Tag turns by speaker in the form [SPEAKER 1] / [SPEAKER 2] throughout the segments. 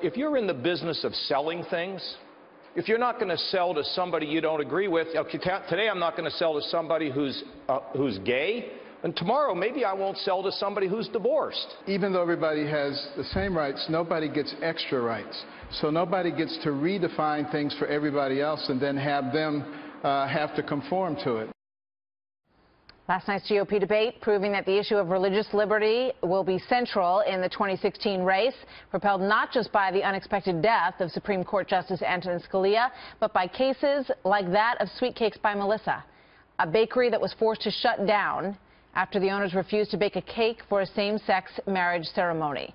[SPEAKER 1] If you're in the business of selling things, if you're not going to sell to somebody you don't agree with, okay, today I'm not going to sell to somebody who's gay, and tomorrow maybe I won't sell to somebody who's divorced.
[SPEAKER 2] Even though everybody has the same rights, nobody gets extra rights. So nobody gets to redefine things for everybody else and then have them have to conform to it.
[SPEAKER 3] Last night's GOP debate proving that the issue of religious liberty will be central in the 2016 race, propelled not just by the unexpected death of Supreme Court Justice Antonin Scalia, but by cases like that of Sweet Cakes by Melissa, a bakery that was forced to shut down after the owners refused to bake a cake for a same-sex marriage ceremony.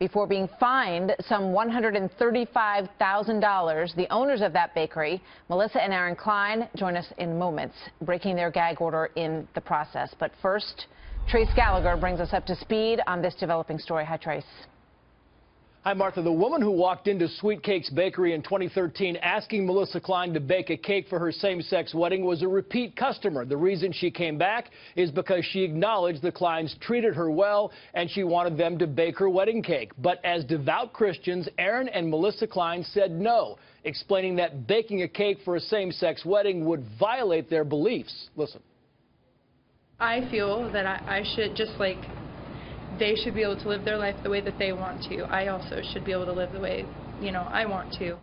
[SPEAKER 3] Before being fined some $135,000, the owners of that bakery, Melissa and Aaron Klein, join us in moments, breaking their gag order in the process. But first, Trace Gallagher brings us up to speed on this developing story. Hi, Trace.
[SPEAKER 4] Hi, Martha. The woman who walked into Sweet Cakes Bakery in 2013 asking Melissa Klein to bake a cake for her same-sex wedding was a repeat customer. The reason she came back is because she acknowledged the Kleins treated her well and she wanted them to bake her wedding cake. But as devout Christians, Aaron and Melissa Klein said no, explaining that baking a cake for a same-sex wedding would violate their beliefs. Listen.
[SPEAKER 5] I feel that I should just like they should be able to live their life the way that they want to. I also should be able to live the way, I want to.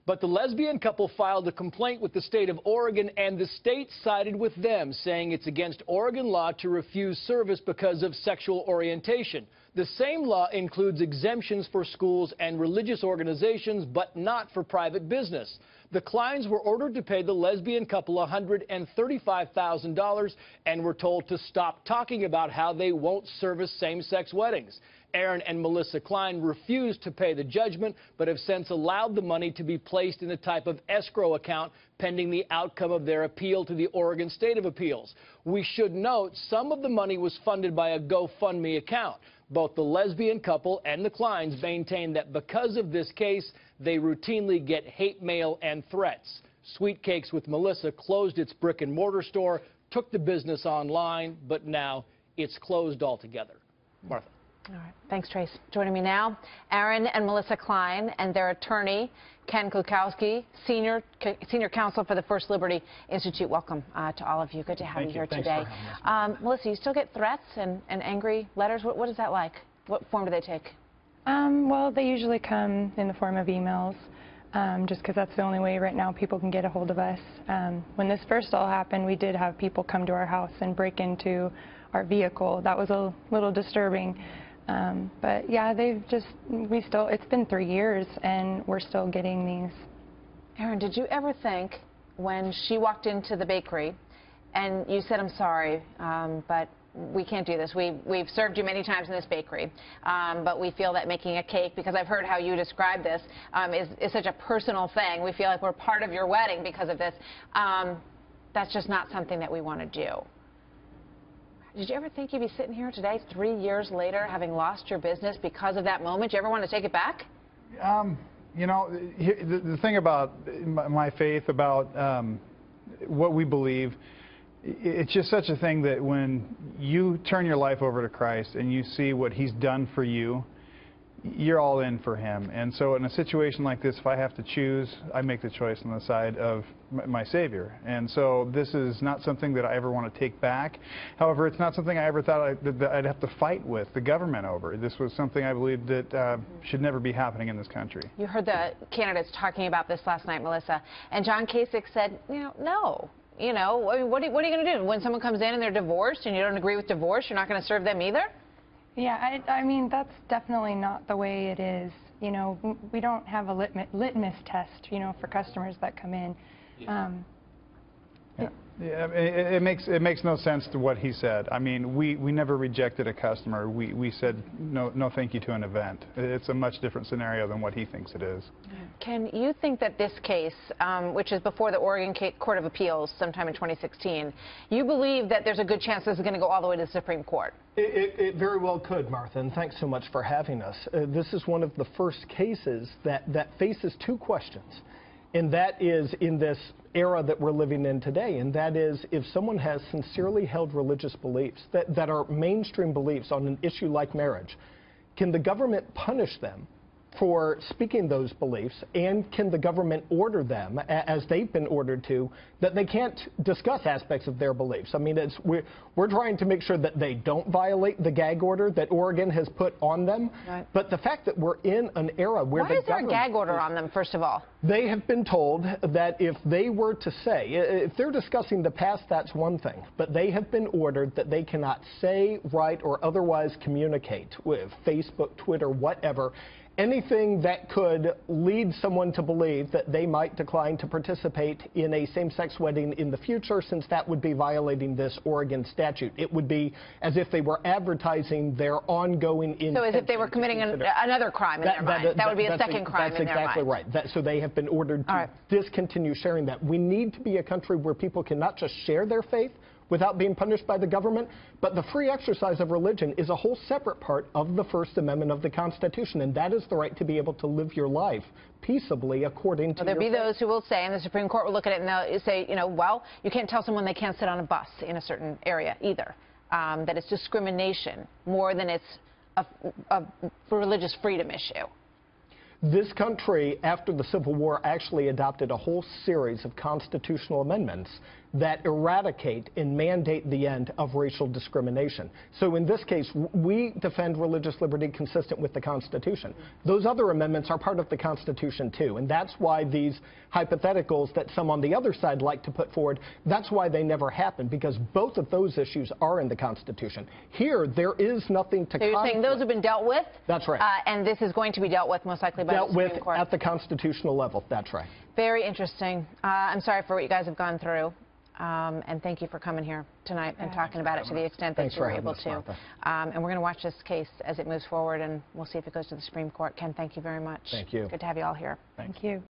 [SPEAKER 4] But the lesbian couple filed a complaint with the state of Oregon, and the state sided with them, saying it's against Oregon law to refuse service because of sexual orientation. The same law includes exemptions for schools and religious organizations, but not for private business. The Kleins were ordered to pay the lesbian couple $135,000 and were told to stop talking about how they won't service same-sex weddings. Aaron and Melissa Klein refused to pay the judgment, but have since allowed the money to be placed in a type of escrow account pending the outcome of their appeal to the Oregon State of Appeals. We should note some of the money was funded by a GoFundMe account. Both the lesbian couple and the Kleins maintain that because of this case, they routinely get hate mail and threats. Sweet Cakes with Melissa closed its brick-and-mortar store, took the business online, but now it's closed altogether. Martha.
[SPEAKER 3] All right. Thanks, Trace. Joining me now, Aaron and Melissa Klein and their attorney, Ken Klukowski, senior counsel for the First Liberty Institute. Welcome to all of you. Good to have you here today. Melissa, you still get threats and angry letters? What is that like? What form do they take?
[SPEAKER 6] Well, they usually come in the form of emails, just because that's the only way right now people can get a hold of us. When this first all happened, we did have people come to our house and break into our vehicle. That was a little disturbing. But yeah, it's been 3 years and we're still getting these.
[SPEAKER 3] Aaron, did you ever think when she walked into the bakery and you said, I'm sorry, but we can't do this. We've served you many times in this bakery, but we feel that making a cake, because I've heard how you describe this, is such a personal thing. We feel like we're part of your wedding because of this. That's just not something that we want to do. Did you ever think you'd be sitting here today, 3 years later, having lost your business because of that moment? Do you ever want to take it back?
[SPEAKER 7] The thing about my faith, about what we believe, it's just such a thing that when you turn your life over to Christ and you see what He's done for you, you're all in for Him. And so in a situation like this, if I have to choose, I make the choice on the side of my Savior. And so this is not something that I ever want to take back. However, it's not something I ever thought that I'd have to fight with the government over. This was something I believe that should never be happening in this country.
[SPEAKER 3] You heard the candidates talking about this last night, Melissa, and John Kasich said, no. I mean, what are you going to do? When someone comes in and they're divorced and you don't agree with divorce, you're not going to serve them either?
[SPEAKER 6] Yeah, I mean, that's definitely not the way it is. We don't have a litmus test, for customers that come in.
[SPEAKER 7] It makes no sense to what he said. I mean, we never rejected a customer. We said no thank you to an event. It's a much different scenario than what he thinks it is.
[SPEAKER 3] Can you think that this case, which is before the Oregon Court of Appeals sometime in 2016, you believe that there's a good chance this is going to go all the way to the Supreme Court?
[SPEAKER 8] It very well could, Martha, and thanks so much for having us. This is one of the first cases that faces two questions. And that is in this era that we're living in today, and that is if someone has sincerely held religious beliefs that are mainstream beliefs on an issue like marriage, can the government punish them for speaking those beliefs, and can the government order them, as they've been ordered to, that they can't discuss aspects of their beliefs? I mean, we're trying to make sure that they don't violate the gag order that Oregon has put on them.
[SPEAKER 3] Right.
[SPEAKER 8] But the fact that we're in an era where
[SPEAKER 3] Why is there a gag order on them, first of all?
[SPEAKER 8] They have been told that if they were to say, if they're discussing the past, that's one thing, but they have been ordered that they cannot say, write, or otherwise communicate with Facebook, Twitter, whatever, anything that could lead someone to believe that they might decline to participate in a same-sex wedding in the future, since that would be violating this Oregon statute. It would be as if they were advertising their ongoing intention.
[SPEAKER 3] So as if they were committing another crime in their mind. That would be a second crime in their mind.
[SPEAKER 8] That's exactly right. So they have been ordered to discontinue sharing that. We need to be a country where people can not just share their faith without being punished by the government, but the free exercise of religion is a whole separate part of the First Amendment of the Constitution, and that is the right to be able to live your life peaceably according to your faith.
[SPEAKER 3] There'll be those who will say, and the Supreme Court will look at it and they'll say, you know, well, you can't tell someone they can't sit on a bus in a certain area either, that it's discrimination more than it's a religious freedom issue.
[SPEAKER 8] This country, after the Civil War, actually adopted a whole series of constitutional amendments that eradicate and mandate the end of racial discrimination. So in this case, we defend religious liberty consistent with the Constitution. Those other amendments are part of the Constitution too, and that's why these hypotheticals that some on the other side like to put forward, that's why they never happen, because both of those issues are in the Constitution. Here, there is nothing to
[SPEAKER 3] So you're saying those have been dealt with?
[SPEAKER 8] That's right.
[SPEAKER 3] And this is going to be dealt with most likely by the Supreme Court?
[SPEAKER 8] At the constitutional level, that's right.
[SPEAKER 3] Very interesting. I'm sorry for what you guys have gone through. And thank you for coming here tonight and talking about it to the extent that you were able to. And we're going to watch this case as it moves forward, and we'll see if it goes to the Supreme Court. Ken, thank you very much.
[SPEAKER 8] Thank you.
[SPEAKER 3] Good to have you all here.
[SPEAKER 6] Thank you.